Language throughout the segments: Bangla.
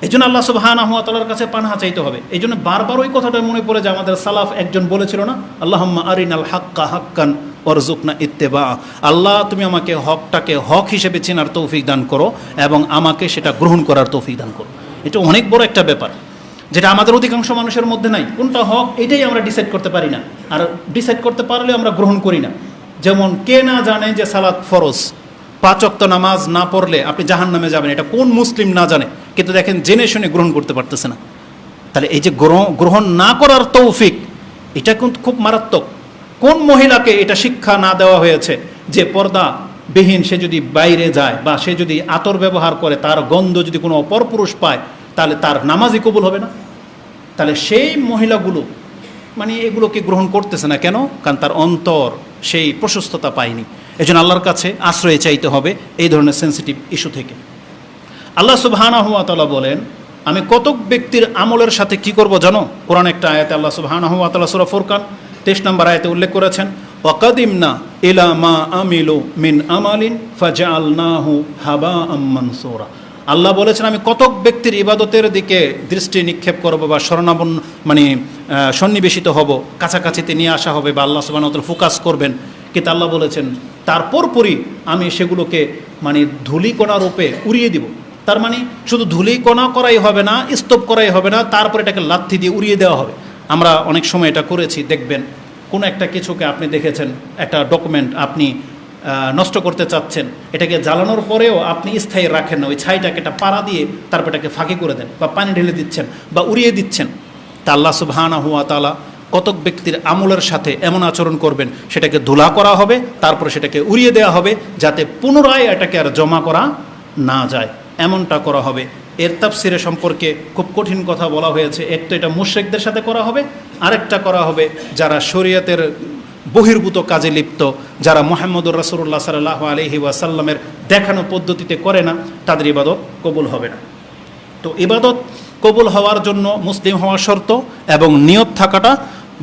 এই জন্য আল্লাহ সুবহানাহু ওয়া তাআলার কাছে পানাহা চাইতে হবে। এই জন্য বারবার ওই কথাটা মনে পড়ে যে আমাদের সালাফ একজন বলেছিল না, আল্লাহুম্মা আরিনাল হাক্কা হাক্কান ওয়ারযুকনা ইত্তিবা, আল্লাহ তুমি আমাকে হকটাকে হক হিসেবে চেনার তৌফিক দান করো এবং আমাকে সেটা গ্রহণ করার তৌফিক দান করো। এটা অনেক বড় একটা ব্যাপার, যেটা আমাদের অধিকাংশ মানুষের মধ্যে নাই। কোনটা হক এটাই আমরা ডিসাইড করতে পারি না, আর ডিসাইড করতে পারলে আমরা গ্রহণ করি না। যেমন কে না জানে যে সালাত ফরজ, 5 ওয়াক্ত নামাজ না পড়লে আপনি জাহান্নামে যাবেন, এটা কোন মুসলিম না জানে? কিন্তু দেখেন জেনে শুনে গ্রহণ করতে পারতেছে না। তাহলে এই যে গ্রহণ না করার তৌফিক, এটা কিন্তু খুব মারাত্মক। কোন মহিলাকে এটা শিক্ষা না দেওয়া হয়েছে যে পর্দা বিহীন সে যদি বাইরে যায় বা সে যদি আতর ব্যবহার করে, তার গন্ধ যদি কোনো অপরপুরুষ পায়, তাহলে তার নামাজই কবুল হবে না? তাহলে সেই মহিলাগুলো মানে এগুলোকে গ্রহণ করতেছে না কেন? কারণ তার অন্তর সেই প্রশস্ততা পায়নি। এজন্য আল্লাহর কাছে আশ্রয় চাইতে হবে এই ধরনের সেন্সিটিভ ইস্যু থেকে। আল্লাহ সুবহানাহু ওয়া তাআলা বলেন, আমি কতক ব্যক্তির আমলের সাথে কি করব জানো? কোরআন একটা আয়াতে আল্লাহ সুবহানাহু ওয়া তাআলা সূরা ফুরকান 23 নম্বর আয়াতে উল্লেখ করেছেন, ওয়াকাদিমনা ইলা মা আমিলু মিন আমালিন ফাজআলনাহু হাবাআম মানসুরা। আল্লাহ বলেছেন আমি কতক ব্যক্তির ইবাদতের দিকে দৃষ্টি নিক্ষেপ করব বা সন্নিবেশিত হব, কাছাকাছিতে নিয়ে আসা হবে বা আল্লাহ সুবহানাহু ওয়া তাআলা ফোকাস করবেন। কিন্তু আল্লাহ বলেছেন তারপরই আমি সেগুলোকে ধূলিকণা রূপে উড়িয়ে দিব। তার মানে শুধু ধূলিকণা করাই হবে না, স্তূপ করাই হবে না, তারপর এটাকে লাথি দিয়ে উড়িয়ে দেওয়া হবে। আমরা অনেক সময় এটা করেছি, দেখবেন কোনো একটা কিছুকে আপনি দেখেছেন, একটা ডকুমেন্ট আপনি নষ্ট করতে চাচ্ছেন, এটাকে জ্বালানোর পরেও আপনি স্থায়ী রাখেন না, ওই ছাইটাকে একটা পাড়া দিয়ে তারপর এটাকে ফাঁকি করে দেন বা পানি ঢেলে দিচ্ছেন বা উড়িয়ে দিচ্ছেন। তা আল্লাহ সুবহানাহু ওয়া তাআলা কতক ব্যক্তির আমলের সাথে এমন আচরণ করবেন, সেটাকে ধুলা করা হবে, তারপরে সেটাকে উড়িয়ে দেওয়া হবে, যাতে পুনরায় এটাকে আর জমা করা না যায়, এমনটা করা হবে। এর তাফসিরে সম্পর্কে খুব কঠিন কথা বলা হয়েছে। এক তো এটা মুশরিকদের সাথে করা হবে, আরেকটা করা হবে যারা শরীয়তের বহির্ভূত কাজে লিপ্ত, যারা মুহাম্মদুর রাসূলুল্লাহ সাল্লাল্লাহু আলাইহি ওয়াসাল্লামের দেখানো পদ্ধতিতে করে না, তাদের ইবাদত কবুল হবে না। তো ইবাদত কবুল হওয়ার জন্য মুসলিম হওয়া শর্ত এবং নিয়ত থাকাটা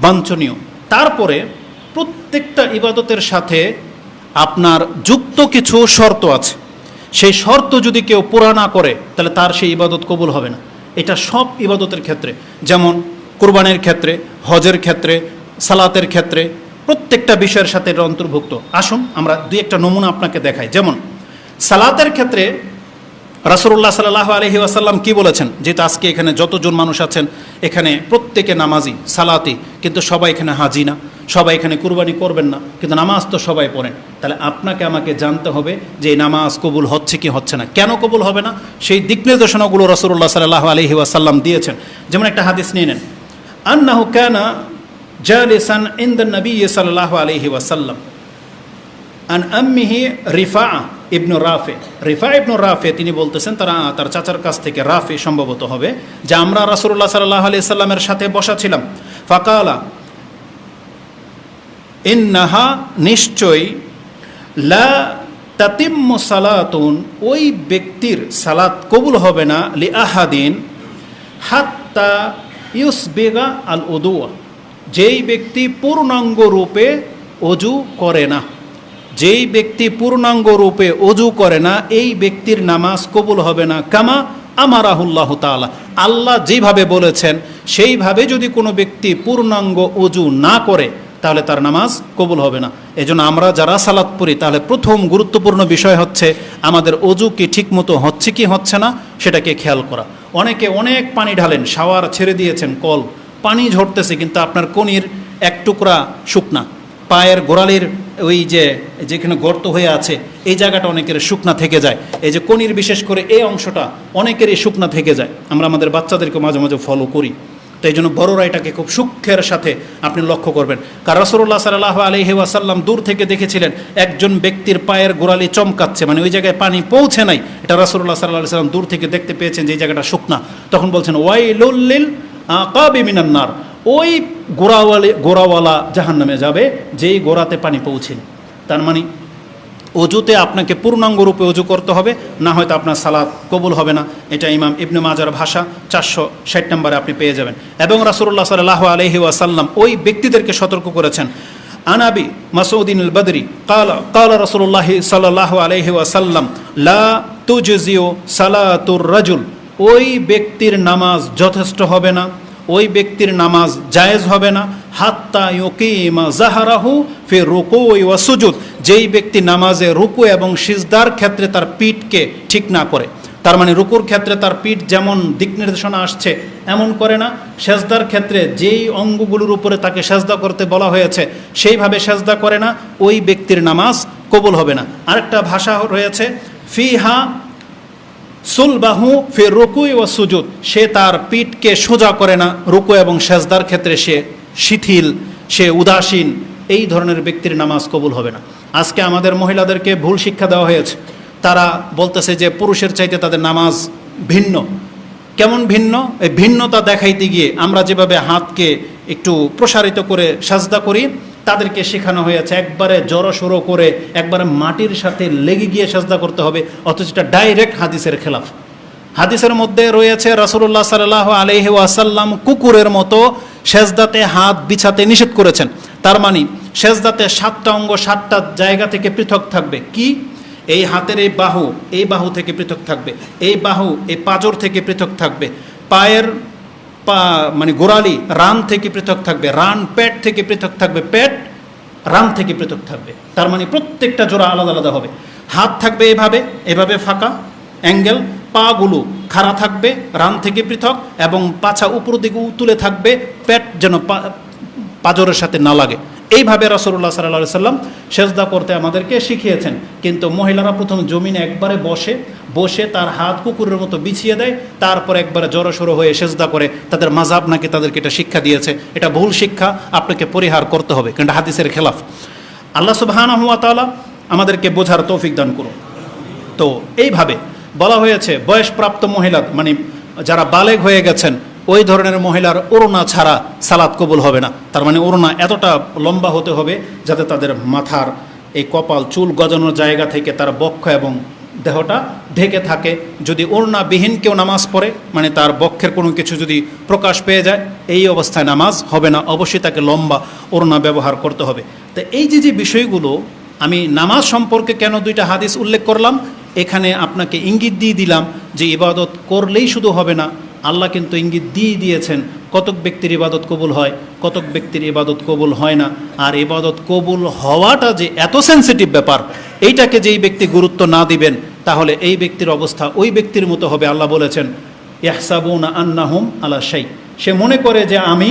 বাঞ্ছনীয়। তারপরে প্রত্যেকটা ইবাদতের সাথে আপনার যুক্ত কিছু শর্ত আছে। সেই শর্ত যদি কেউ পুরা না করে, তাহলে তার সেই ইবাদত কবুল হবে না। এটা সব ইবাদতের ক্ষেত্রে, যেমন কুরবানির ক্ষেত্রে, হজের ক্ষেত্রে, সালাতের ক্ষেত্রে, প্রত্যেকটা বিষয়ের সাথে এটা অন্তর্ভুক্ত। আসুন আমরা দুই একটা নমুনা আপনাকে দেখাই। যেমন সালাতের ক্ষেত্রে রাসূলুল্লাহ সাল্লাল্লাহু আলাইহি ওয়াসাল্লাম কি বলেছেন? যেহেতু আজকে এখানে যতজন মানুষ আছেন এখানে প্রত্যেকে নামাজি, সালাতি, কিন্তু সবাই এখানে হাজি না, সবাই এখানে কুরবানি করবেন না, কিন্তু নামাজ তো সবাই পড়েন। তাহলে আপনাকে আমাকে জানতে হবে যে এই নামাজ কবুল হচ্ছে কি হচ্ছে না, কেন কবুল হবে না, সেই দিক নির্দেশনাগুলো রাসূলুল্লাহ সাল্লাল্লাহু আলাইহি ওয়াসাল্লাম দিয়েছেন। যেমন একটা হাদিস নিয়ে নেন, আন্নাহু কানা জালিসান ইনদা নবী সাল্লাল্লাহু আলাইহি ওয়াসাল্লাম আন আম্মিহি রিফাআ ইবনু রাফি। রিফা ইবনু রাফি তিনি বলতেছেন, তার চাচার কাছ থেকে, রাফি সম্ভবত হবে, যে আমরা রাসূলুল্লাহ সাল্লাল্লাহু আলাইহি সাল্লামের সাথে বসা ছিলাম। ফাকালা ইন্নাহা, নিশ্চয়ই, লা তাতিম্মু সালাতুন, ওই ব্যক্তির সালাত কবুল হবে না, লি আহাদিন হাত্তা ইউসবিগা আল উদুয়া, যেই ব্যক্তি পূর্ণাঙ্গ রূপে অজু করে না। যেই ব্যক্তি পূর্ণাঙ্গ রূপে অজু করে না, এই ব্যক্তির নামাজ কবুল হবে না। কামা আমারাহুল্লাহু তাআলা, আল্লাহ যেভাবে বলেছেন সেইভাবে যদি কোনো ব্যক্তি পূর্ণাঙ্গ অজু না করে, তাহলে তার নামাজ কবুল হবে না। এজন্য আমরা যারা সালাত পড়ি, তাহলে প্রথম গুরুত্বপূর্ণ বিষয় হচ্ছে আমাদের অজু কি ঠিকমতো হচ্ছে কি হচ্ছে না সেটাকে খেয়াল করা। অনেকে অনেক পানি ঢালেন, শাওয়ার ছেড়ে দিয়েছেন, কল পানি ঝরতেছে, কিন্তু আপনার কনির এক টুকরা শুকনা, পায়ের গোড়ালির ওই যেখানে গর্ত হয়ে আছে এই জায়গাটা অনেকের শুকনা থেকে যায়। এই যে কনির বিশেষ করে এই অংশটা অনেকেরই শুকনা থেকে যায়। আমরা আমাদের বাচ্চাদেরকে মাঝে মাঝে ফলো করি। তো এই জন্য বড়রা এটাকে খুব সূক্ষ্মের সাথে আপনি লক্ষ্য করবেন। কারণ রাসূলুল্লাহ সাল্লাল্লাহু আলাইহি ওয়াসাল্লাম দূর থেকে দেখেছিলেন একজন ব্যক্তির পায়ের গোড়ালি চমকাচ্ছে, মানে ওই জায়গায় পানি পৌঁছে নাই, এটা রাসূলুল্লাহ সাল্লাল্লাহু আলাইহি ওয়াসাল্লাম দূর থেকে দেখতে পেয়েছেন যে এই জায়গাটা শুকনা। তখন বলছেন, ওয়াইলুল লিল আকাবি মিনান নার, ওই গোড়াওয়ালা জাহান্নামে যাবে যেই গোড়াতে পানি পৌঁছেনি। তার মানে অজুতে আপনাকে পূর্ণাঙ্গ রূপে অজু করতে হবে, না হয়তো আপনার সালাত কবুল হবে না। এটা ইমাম ইবনে মাজার ভাষা 460 নম্বরে আপনি পেয়ে যাবেন। এবং রাসূলুল্লাহ সাল্লাল্লাহু আলাইহি ওয়াসাল্লাম ওই ব্যক্তিদেরকে সতর্ক করেছেন। আনাবি মাসউদিন আল বদরি ক্বালা রাসূলুল্লাহ সাল্লাল্লাহু আলাইহি ওয়াসাল্লাম লা তুজজিউ সালাতুর রাজুল ওই ব্যক্তির নামাজ যথেষ্ট হবে না, ওই ব্যক্তির নামাজ জায়েজ হবে না। হাত্তা ইউকিমা জাহারাহু ফি রুকুই ওয়া সুজুদ, যেই ব্যক্তি নামাজে রুকু এবং সিজদার ক্ষেত্রে তার পিঠকে ঠিক না করে, তার মানে রুকুর ক্ষেত্রে তার পিঠ যেমন দিক নির্দেশনা আসছে এমন করে না, সেজদার ক্ষেত্রে যেই অঙ্গগুলোর উপরে তাকে সেজদা করতে বলা হয়েছে সেইভাবে সেজদা করে না, ওই ব্যক্তির নামাজ কবুল হবে না। আরেকটা ভাষা রয়েছে ফিহা সুলবাহু ফি রুকুই ওয়া সুজুদ, সে তার পিঠকে সোজা করে না, রুকু এবং সেজদার ক্ষেত্রে সে শিথিল, সে উদাসীন, এই ধরনের ব্যক্তির নামাজ কবুল হবে না। আজকে আমাদের মহিলাদেরকে ভুল শিক্ষা দেওয়া হয়েছে, তারা বলতেছে যে পুরুষের চাইতে তাদের নামাজ ভিন্ন। কেমন ভিন্ন? এই ভিন্নতা দেখাইতে গিয়ে আমরা যেভাবে হাতকে একটু প্রসারিত করে সাজদা করি, তাদেরকে শেখানো হয়েছে একবারে জড়সড়ো করে একবারে মাটির সাথে লেগে গিয়ে সাজদা করতে হবে, অথচ এটা ডাইরেক্ট হাদিসের খেলাফ। হাদিসের মধ্যে রয়েছে রাসূলুল্লাহ সাল্লাল্লাহু আলাইহি ওয়াসাল্লাম কুকুরের মতো সেজদাতে হাত বিছাতে নিষেধ করেছেন। তার মানে সেজদাতে 7টা অঙ্গ 7টা জায়গা থেকে পৃথক থাকবে। কি? এই হাতের এই বাহু থেকে পৃথক থাকবে, এই বাহু এই পাঁজর থেকে পৃথক থাকবে, পায়ের মানে গোড়ালি রান থেকে পৃথক থাকবে, রান পেট থেকে পৃথক থাকবে, পেট রান থেকে পৃথক থাকবে। তার মানে প্রত্যেকটা জোড়া আলাদা আলাদা হবে। হাত থাকবে এভাবে ফাঁকা অ্যাঙ্গেল, পাগুলো খাড়া থাকবে রান থেকে পৃথক, এবং পাছা উপর দিকে তুলে থাকবে, পেট যেন পাঁজরের সাথে না লাগে। এইভাবে রাসূলুল্লাহ সাল্লাল্লাহু আলাইহি সাল্লাম সেজদা করতে আমাদেরকে শিখিয়েছেন। কিন্তু মহিলারা প্রথম জমিনে একবারে বসে তার হাত কুকুরের মতো বিছিয়ে দেয়, তারপর একবারে জড়সড়ো হয়ে সেজদা করে। তাদের মাযহাব নাকি তাদেরকে এটা শিক্ষা দিয়েছে। এটা ভুল শিক্ষা, আপনাকে পরিহার করতে হবে, কিন্তু হাদিসের খেলাফ। আল্লাহ সুবহানাহু ওয়া তাআলা আমাদেরকে বোঝার তৌফিক দান করুন। তো এইভাবে বলা হয়েছে বয়সপ্রাপ্ত মহিলা মানে যারা বালেগ হয়ে গেছেন ওই ধরনের মহিলার ওড়না ছাড়া সালাত কবুল হবে না। তার মানে ওড়না এতটা লম্বা হতে হবে যাতে তাদের মাথার এই কপাল চুল গজানোর জায়গা থেকে তার বক্ষ এবং দেহটা ঢেকে থাকে। যদি ওড়নাবিহীন কেউ নামাজ পড়ে, মানে তার বক্ষের কোনো কিছু যদি প্রকাশ পেয়ে যায়, এই অবস্থায় নামাজ হবে না, অবশ্যই তাকে লম্বা ওড়না ব্যবহার করতে হবে। তো এই যে বিষয়গুলো, আমি নামাজ সম্পর্কে কেন 2টা হাদিস উল্লেখ করলাম, এখানে আপনাকে ইঙ্গিত দিয়ে দিলাম যে ইবাদত করলেই শুধু হবে না, আল্লাহ কিন্তু ইঙ্গিত দিয়ে দিয়েছেন কতক ব্যক্তির ইবাদত কবুল হয়, কতক ব্যক্তির ইবাদত কবুল হয় না। আর ইবাদত কবুল হওয়াটা যে এত সেন্সিটিভ ব্যাপার, এইটাকে যেই ব্যক্তি গুরুত্ব না দিবেন তাহলে এই ব্যক্তির অবস্থা ওই ব্যক্তির মতো হবে। আল্লাহ বলেছেন ইয়াহসাবুনা আন্নাহুম আলা শাই, সে মনে করে যে আমি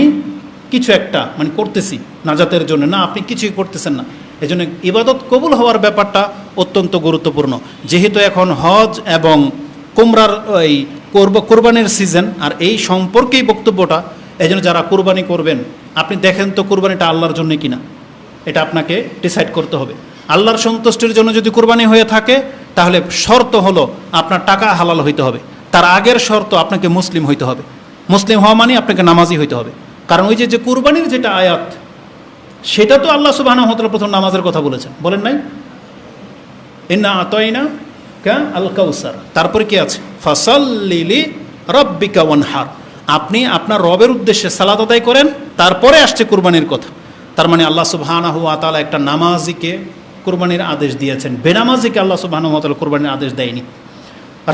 কিছু একটা মানে করতেছি নাজাতের জন্য, না, আপনি কিছুই করতেছেন না। এজন্য ইবাদত কবুল হওয়ার ব্যাপারটা অত্যন্ত গুরুত্বপূর্ণ। যেহেতু এখন হজ এবং কুমরার এই কোরবানির সিজন, আর এই সম্পর্কেই বক্তব্যটা, এই জন্য যারা কোরবানি করবেন আপনি দেখেন তো কোরবানিটা আল্লাহর জন্য কিনা, এটা আপনাকে ডিসাইড করতে হবে। আল্লাহর সন্তুষ্টির জন্য যদি কোরবানি হয়ে থাকে তাহলে শর্ত হলো আপনার টাকা হালাল হইতে হবে, তার আগের শর্ত আপনাকে মুসলিম হইতে হবে। মুসলিম হওয়া মানে আপনাকে নামাজি হইতে হবে। কারণ ওই যে কোরবানির যেটা আয়াত, সেটা তো আল্লাহ সুবহানাহু ওয়া তাআলা প্রথম নামাজের কথা বলেছেন, বলেন নাই? ইন্না আতাইনা কা আল কাউসার, তারপরে কি আছে? ফাসাল্লি লি রাব্বিকা ওয়ানহার, আপনি আপনার রবের উদ্দেশ্যে সালাত আদায় করেন, তারপরে আসছে কুরবানির কথা। তার মানে আল্লাহ সুবহানাহু ওয়া তাআলা একটা নামাজিকে কুরবানির আদেশ দিয়েছেন, বেনামাজিকে আল্লাহ সুবহানাহু ওয়া তাআলা কুরবানির আদেশ দেয়নি।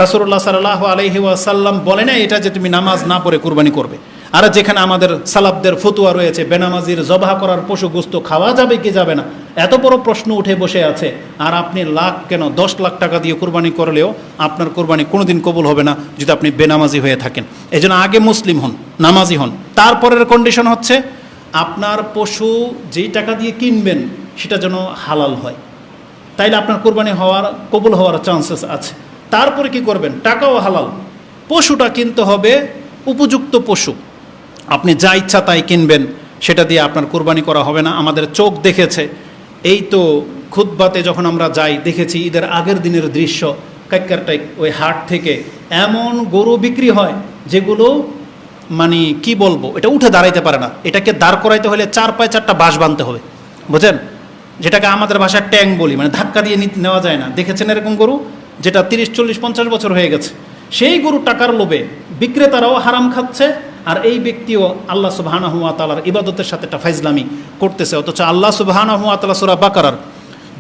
রাসূলুল্লাহ সাল্লাল্লাহু আলাইহি ওয়াসাল্লাম বলে না এটা যে তুমি নামাজ না পড়ে কুরবানি করবে। আর যেখানে আমাদের সালাফদের ফতোয়া রয়েছে বেনামাজির জবাহ করার পশু গোস্ত খাওয়া যাবে কি যাবে না, এত বড় প্রশ্ন উঠে বসে আছে, আর আপনি লাখ কেন 10 লাখ টাকা দিয়ে কুরবানি করলেও আপনার কুরবানি কোনোদিন কবুল হবে না যদি আপনি বেনামাজি হয়ে থাকেন। এজন্য আগে মুসলিম হন, নামাজি হন, তারপরের কন্ডিশন হচ্ছে আপনার পশু যেই টাকা দিয়ে কিনবেন সেটা যেন হালাল হয়, তাইলে আপনার কুরবানি হওয়ার কবুল হওয়ার চান্সেস আছে। তারপরে কি করবেন? টাকাও হালাল, পশুটা কিনতে হবে উপযুক্ত পশু। আপনি যা ইচ্ছা তাই কিনবেন, সেটা দিয়ে আপনার কুরবানি করা হবে না। আমাদের চোখ দেখেছে, এই তো খুতবাতে যখন আমরা যাই দেখেছি ঈদের আগের দিনের দৃশ্য, কাইকারটাই ওই হাট থেকে এমন গরু বিক্রি হয় যেগুলো মানে কি বলবো, এটা উঠে দাঁড়াইতে পারে না। এটাকে দাঁড় করাইতে হলে 4 পায়ে 4টা বাঁশ বাঁধতে হবে, বুঝেন? যেটাকে আমাদের ভাষায় ট্যাং বলি, মানে ধাক্কা দিয়ে নেওয়া যায় না। দেখেছেন এরকম গরু যেটা 30, 40, 50 বছর হয়ে গেছে? সেই গরু টাকার লোভে বিক্রেতারাও হারাম খাচ্ছে, আর এই ব্যক্তিও আল্লাহ সুবহানাহু ওয়া তাআলার ইবাদতের সাথে একটা ফাইজলামি করতেছে। অথচ আল্লাহ সুবহানাহু ওয়া তাআলা সূরা বাকারার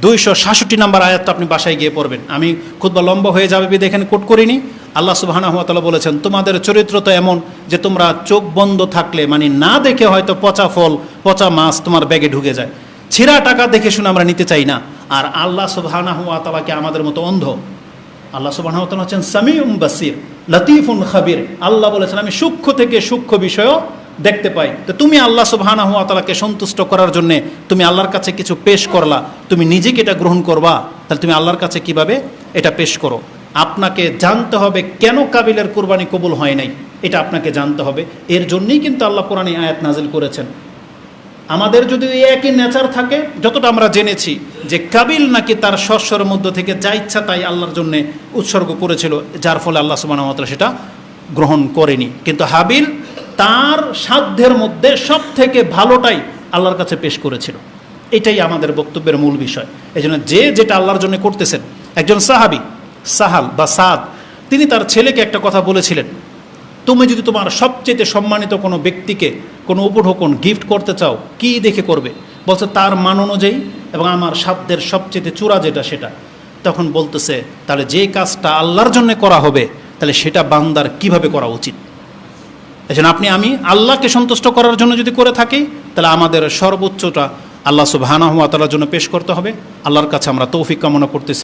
266 নম্বর আয়াতটা আপনি বাসায় গিয়ে পড়বেন। আমি খুতবা লম্বা হয়ে যাবে বিধায় এখানে কোট করিনি। আল্লাহ সুবহানাহু ওয়া তাআলা বলেছেন তোমাদের চরিত্র তো এমন যে তোমরা চোখ বন্ধ থাকলে মানে না দেখে হয়তো পচা ফল পচা মাছ তোমার ব্যাগে ঢুকে যায়, ছিঁড়া টাকা দেখে শুনে আমরা নিতে চাই না। আর আল্লাহ সুবহানাহু ওয়া তাআলাকে আমাদের মতো অন্ধ? আল্লাহ সুবহানাহু ওয়া তাআলা হচ্ছেন সামিউম বাসির লতিফুন খাবির। আল্লাহ বলেছেন আমি সূক্ষ্ম থেকে সূক্ষ্ম বিষয়ও দেখতে পাই। তো তুমি আল্লাহ সুবহানাহু ওয়া তাআলাকে সন্তুষ্ট করার জন্য তুমি আল্লাহর কাছে কিছু পেশ করলা, তুমি নিজেকে এটা গ্রহণ করবা, তাহলে তুমি আল্লাহর কাছে কিভাবে এটা পেশ করো? আপনাকে জানতে হবে কেন কাবিলের কুরবানি কবুল হয় নাই, এটা আপনাকে জানতে হবে। এর জন্যই কিন্তু আল্লাহ কোরআনে আয়াত নাজিল করেছেন। আমাদের যদি এই একই নেচার থাকে, যতটা আমরা জেনেছি যে কাবিল নাকি তার শস্যের মধ্য থেকে যা ইচ্ছা তাই আল্লাহর জন্য উৎসর্গ করেছিল, যার ফলে আল্লাহ সুবহানাহু ওয়া তাআলা সেটা গ্রহণ করেনি। কিন্তু হাবিল তার সাধ্যের মধ্যে সব থেকে ভালোটাই আল্লাহর কাছে পেশ করেছিল। এটাই আমাদের বক্তব্যের মূল বিষয়। এই জন্য যে যেটা আল্লাহর জন্য করতেছেন, একজন সাহাবী সাহাল বা সাদ, তিনি তার ছেলেকে একটা কথা বলেছিলেন, তুমি যদি তোমার সবচেয়ে সম্মানিত কোনো ব্যক্তিকে কোনো উপঢৌকন গিফট করতে চাও, কি দেখে করবে? বলছে তার মান অনুযায়ী এবং আমার সাধ্যের সবচেয়ে চূড়া যেটা সেটা। তখন বলতেছে তাহলে যে কাজটা আল্লাহর জন্য করা হবে তাহলে সেটা বান্দার কিভাবে করা উচিত? এই জন্য আমি আল্লাহকে সন্তুষ্ট করার জন্য যদি করে থাকি, তাহলে আমাদের সর্বোচ্চটা আল্লাহ সুবহানাহু ওয়া তাআলার জন্য পেশ করতে হবে। আল্লাহর কাছে আমরা তৌফিক কামনা করতেছি।